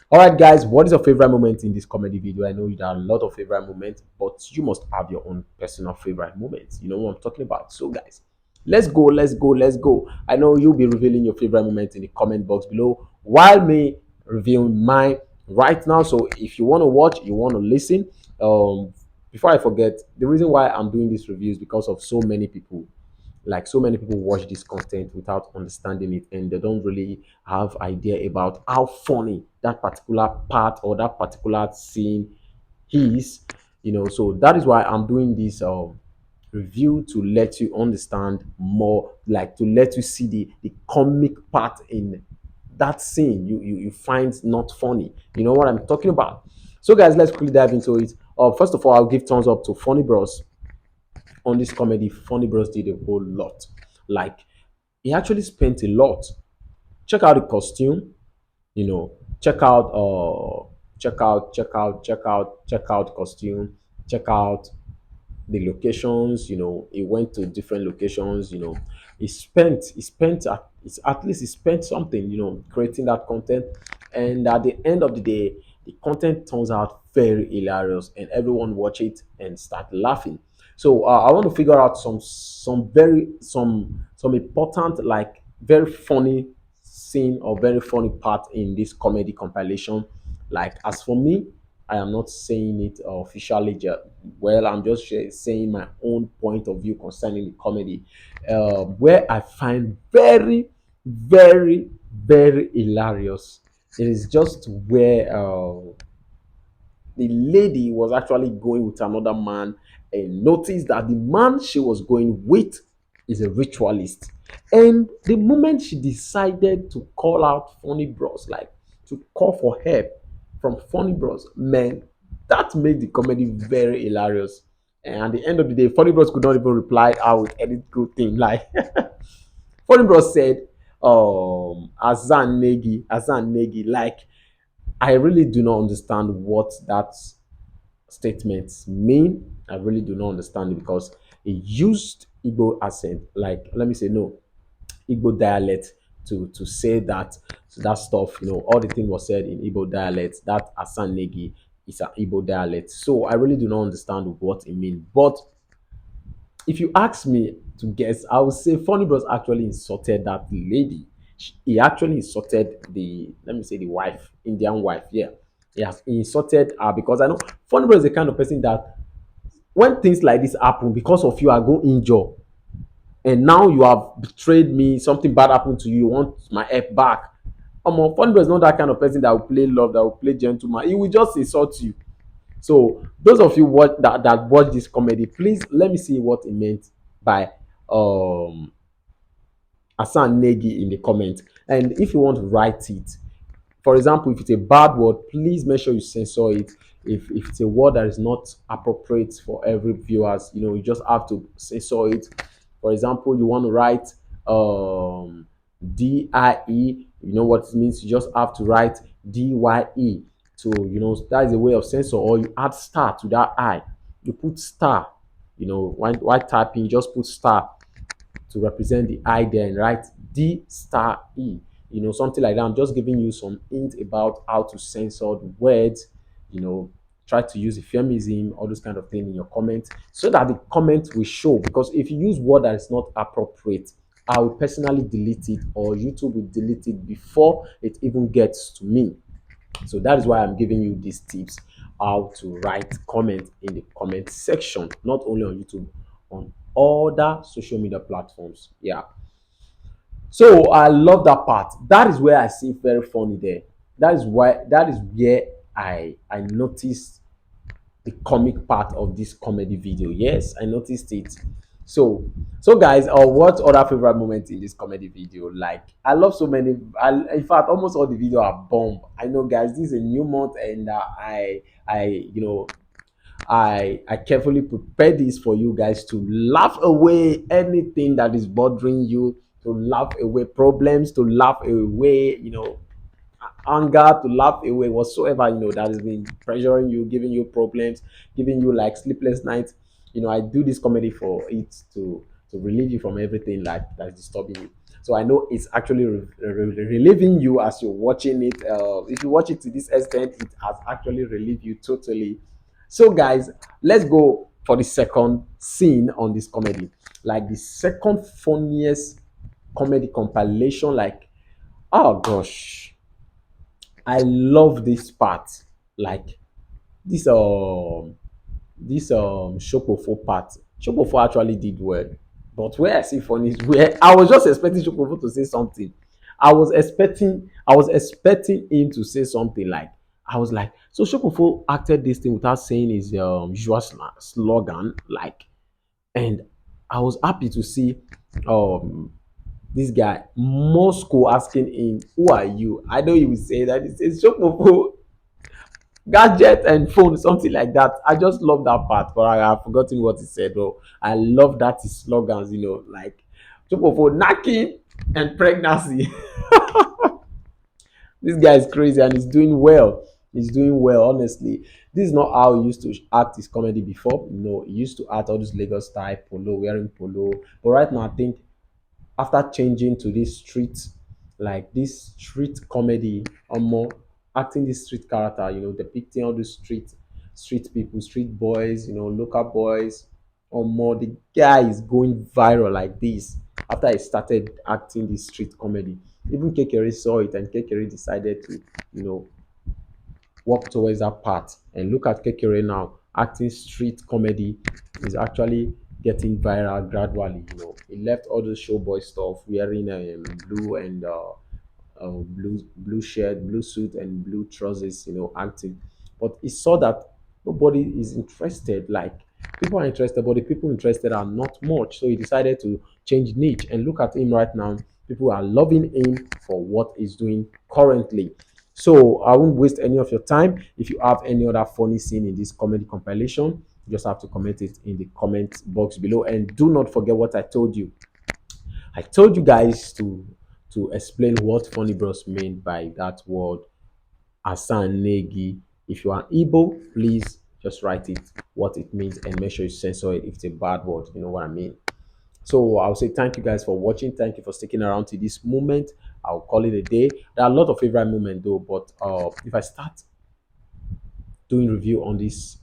All right, guys, what is your favorite moment in this comedy video? I know there are a lot of favorite moments, but you must have your own personal favorite moments. You know what I'm talking about. So, guys, let's go, let's go, let's go. I know you'll be revealing your favorite moments in the comment box below while me revealing mine right now. So, if you want to watch, you want to listen, before I forget, the reason why I'm doing this review is because of so many people, like so many people watch this content without understanding it, and they don't really have idea about how funny that particular part or that particular scene is. So that is why I'm doing this review, to let you understand more, like to let you see the comic part in that scene you find not funny. You know what I'm talking about. So, guys, let's quickly dive into it. First of all, I'll give thumbs up to Funny Bros on this comedy. Funny Bros did a whole lot. Like, he actually spent a lot. Check out the costume, check out check out costume, check out the locations. He went to different locations. At least he spent something, creating that content. And at the end of the day, the content turns out very hilarious, and everyone watch it and start laughing. So I want to figure out some important, like very funny scene or very funny part in this comedy compilation. Like, as for me, I am not saying it officially. Well, I'm just saying my own point of view concerning the comedy, where I find very, very, very hilarious. It is just where the lady was actually going with another man, and noticed that the man she was going with is a ritualist. And the moment she decided to call out Funny Bros, like to call for help from Funny Bros, man, that made the comedy very hilarious. And at the end of the day, Funny Bros could not even reply out with any good thing. Like, Funny Bros said, Azan Negi, like, I really do not understand what that statements mean. I really do not understand it, because he used Igbo accent, like, let me say, no, Igbo dialect to say that. So that stuff, all the thing was said in Igbo dialect. That Asan Negi is an Igbo dialect. So I really do not understand what it means. But if you ask me to guess, I would say Funny Bros actually insulted that lady. He actually insulted the, let me say, the wife, Indian wife. Yeah, he insulted her, because I know Funny Bros is the kind of person that when things like this happen, because of you, I go injure, and now you have betrayed me, something bad happened to you, you want my help back. Funny Bros is not that kind of person that will play love, that will play gentleman. He will just insult you. So those of you that watch this comedy, please let me see what it meant by Asan Negi in the comment. And if you want to write it, for example, if it's a bad word, please make sure you censor it. If it's a word that is not appropriate for every viewers, you just have to censor it. For example, you want to write DIE, you know what it means. You just have to write DYE. So that is a way of censor. Or you add star to that I. You put star. While typing, you just put star to represent the I there, and write D star E. Something like that. I'm just giving you some hint about how to censor the words. Try to use euphemism, all those kind of things in your comments, so that the comment will show. Because if you use word that is not appropriate, I will personally delete it, or YouTube will delete it before it even gets to me. So that is why I'm giving you these tips, how to write comment in the comment section, not only on YouTube, on other social media platforms. Yeah. So I love that part. That is where I see very funny there. That is where I noticed the comic part of this comedy video. Yes, I noticed it. So guys, what other favorite moments in this comedy video? Like, I love so many. In fact, almost all the video are bomb. I know, guys, this is a new month, and I carefully prepared this for you guys to laugh away anything that is bothering you, to laugh away problems, to laugh away, anger, to laugh away whatsoever that has been pressuring you, giving you problems, giving you like sleepless nights. I do this comedy for it to relieve you from everything like that's disturbing you. So I know it's actually relieving you as you're watching it. If you watch it to this extent, it has actually relieved you totally. So guys, let's go for the second scene on this comedy. Like the second funniest comedy compilation. Like, oh gosh, I love this part. Like this Shopofo part. Shopofo actually did well. But where I see funny is where I was just expecting Shopofo to say something. I was expecting him to say something like, I was like, so Shopofo acted this thing without saying his usual slogan, like, and I was happy to see this guy Moscow asking him, who are you? I know he will say that he says Shopofo gadget and phone, something like that. I just love that part, but I have forgotten what he said. Though I love that his slogans, like for knacking and pregnancy. This guy is crazy and he's doing well. He's doing well, honestly. This is not how he used to act his comedy before. He used to act all this Lagos style polo, wearing polo. But right now, I think after changing to this street, like this street comedy, or more acting this street character, depicting all the street people, street boys, local boys, or more, the guy is going viral like this after he started acting this street comedy. Even Kekere saw it, and Kekere decided to, work towards that part. And look at Kekere now, acting street comedy is actually getting viral gradually. He left all the showboy stuff, wearing blue and blue shirt, blue suit, and blue trousers, acting. But he saw that nobody is interested. Like, people are interested, but the people interested are not much. So he decided to change niche. And look at him right now. People are loving him for what he's doing currently. So I won't waste any of your time. If you have any other funny scene in this comedy compilation, you just have to comment it in the comment box below. And do not forget what I told you. I told you guys to explain what Funny Bros mean by that word Asan Negi. If you are Igbo, please just write it, what it means, and make sure you censor it if it's a bad word. You know what I mean? So I'll say thank you guys for watching. Thank you for sticking around to this moment. I'll call it a day. There are a lot of favorite moments though, but if I start doing review on this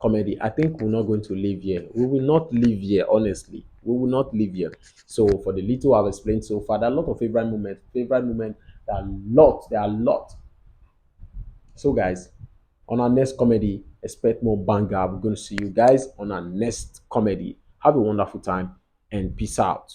comedy, I think we're not going to live here. We will not live here, honestly. We will not live here. So for the little I've explained so far, there are a lot of favorite moments. There are a lot. So guys, on our next comedy, expect more banger. We're going to see you guys on our next comedy. Have a wonderful time and peace out.